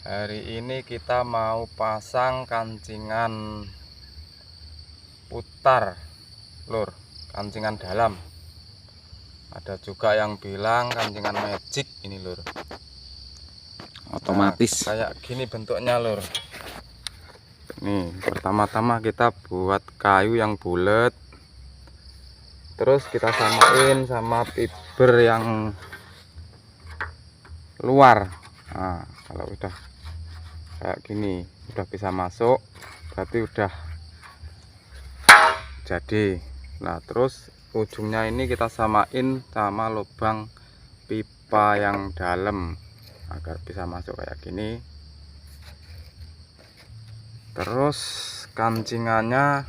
Hari ini kita mau pasang kancingan putar, lur, kancingan dalam. Ada juga yang bilang kancingan magic ini, lur. Otomatis. Nah, kayak gini bentuknya, lur. Nih, pertama-tama kita buat kayu yang bulat. Terus kita samain sama fiber yang luar. Nah, kalau udah kayak gini udah bisa masuk, berarti udah jadi. Nah, terus ujungnya ini kita samain sama lubang pipa yang dalam agar bisa masuk kayak gini. Terus kancingannya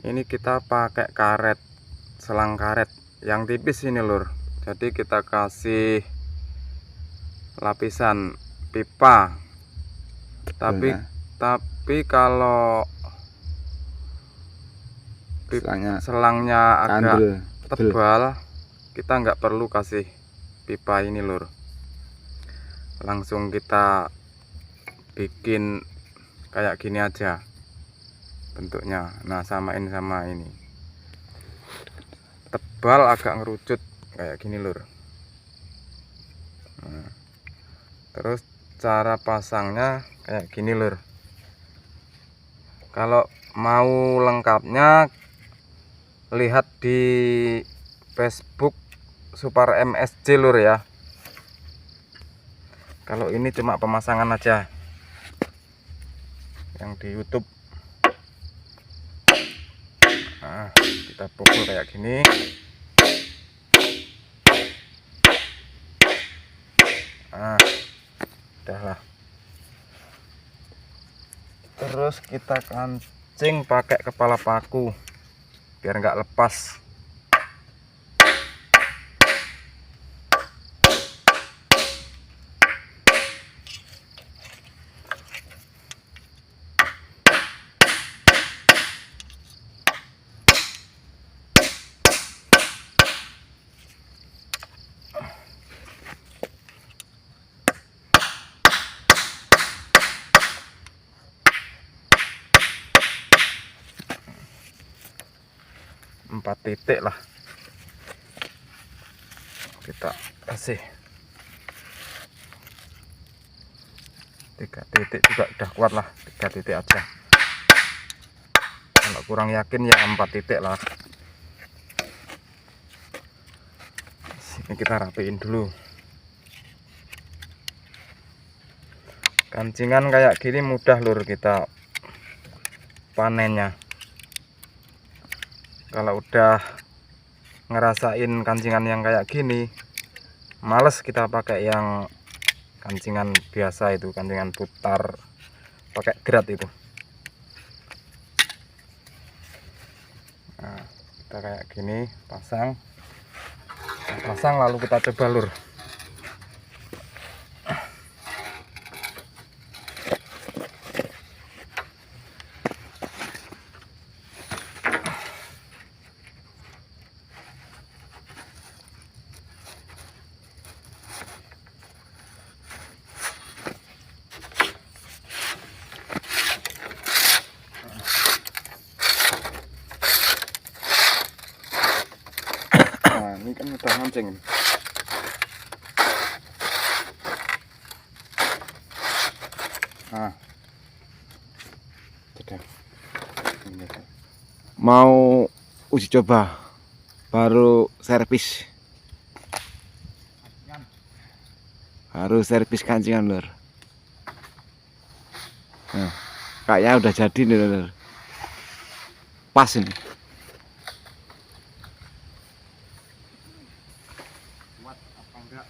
ini kita pakai karet, selang karet yang tipis ini, lur. Jadi kita kasih lapisan pipa, tapi kalau selangnya agak tebal, kita nggak perlu kasih pipa ini, lur. Langsung kita bikin kayak gini aja bentuknya. Nah, samain sama ini, tebal agak ngerucut kayak gini, lur. Nah, terus cara pasangnya kayak gini, lur. Kalau mau lengkapnya lihat di Facebook Super MSJ, lur ya. Kalau ini cuma pemasangan aja yang di YouTube. Nah, kita pukul kayak gini. Nah, udahlah. Terus kita kancing pakai kepala paku biar nggak lepas. Empat titik lah kita kasih. 3 titik juga udah kuat lah, 3 titik aja. Kalau kurang yakin ya 4 titik lah. Sini kita rapiin dulu. Kancingan kayak gini mudah, lur, kita panennya. Kalau udah ngerasain kancingan yang kayak gini, males kita pakai yang kancingan biasa itu, kancingan putar pakai gerat itu. Nah, kita kayak gini pasang lalu kita coba, lur. Ini kan udah mancing. Nah, sudah. Mau uji coba baru servis. Harus servis kancingan, lur. Nah, kayaknya udah jadi nih, lur. Pas ini. Kuat apa enggak?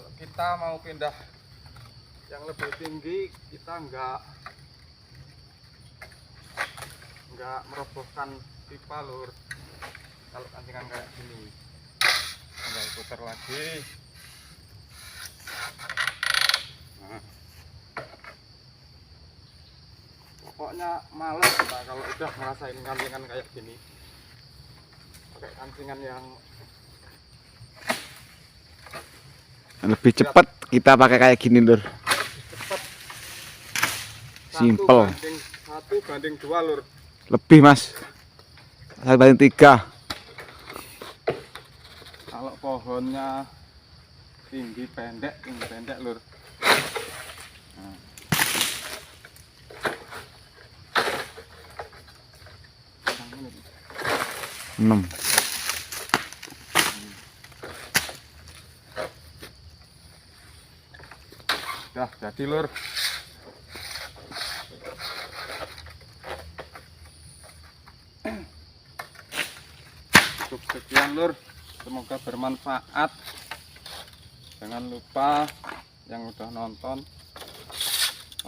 Kalau kita mau pindah yang lebih tinggi, kita nggak merobohkan pipa lur. Kalau kancingan kayak gini tinggal putar lagi. Nah, pokoknya males kita kalau udah ngerasain kancingan kayak gini. Pakai kancingan yang lebih cepat kita pakai kayak gini lur. cepet. Simple. 1 banding 2 lur. Lebih mas, 1/3. Kalau pohonnya tinggi pendek lur. Nah. Enam. Udah jadi lur. Cukup sekian lur, semoga bermanfaat. Jangan lupa yang udah nonton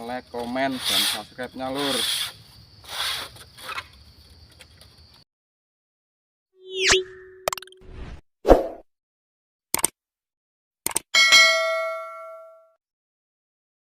like, komen, dan subscribe nya lur.